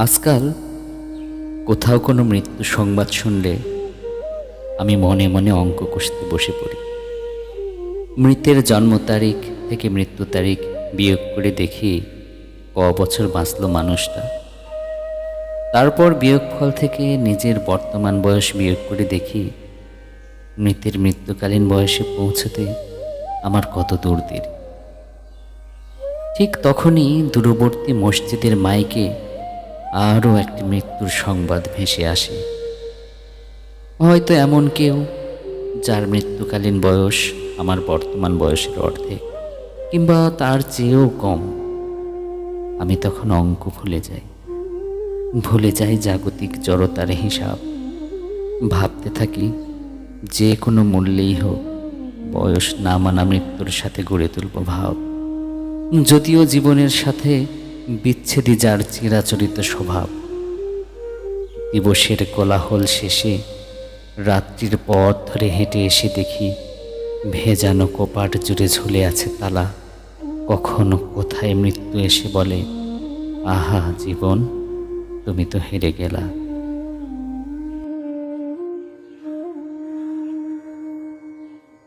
আজকাল কোথাও কোনো মৃত্যু সংবাদ শুনলে আমি মনে মনে অঙ্ক কষতে বসে পড়ি। মৃতের জন্ম তারিখ থেকে মৃত্যু তারিখ বিয়োগ করে দেখি বছর বাঁচল মানুষটা। তারপর বিয়োগফল থেকে নিজের বর্তমান বয়স বিয়োগ করে দেখি মৃতের মৃত্যুকালীন বয়সে পৌঁছতে আমার কত দূর দেরি। ঠিক তখনই দূরবর্তী মসজিদের মাইকে আরও একটি মৃত্যুর সংবাদ ভেসে আসে। হয়তো এমন কেউ যার মৃত্যুকালীন বয়স আমার বর্তমান বয়সের অর্ধেক কিংবা তার চেয়েও কম। আমি তখন অঙ্ক ভুলে যাই জাগতিক জড়তার হিসাব। ভাবতে থাকি যে কোনো মূল্যেই হোক বয়স না মানা মৃত্যুর সাথে গড়ে তুলব ভাব। যদিও জীবনের সাথে বিচ্ছেদই যার চিরাচরিত স্বভাব। দিবসের কোলাহল শেষে রাত্রির পথ ধরে হেঁটে এসে দেখি ভেজানো কপাট জুড়ে ঝুলে আছে তালা। কখনো কোথায় মৃত্যু এসে বলে, আহা জীবন, তুমি তো হেরে গেলা।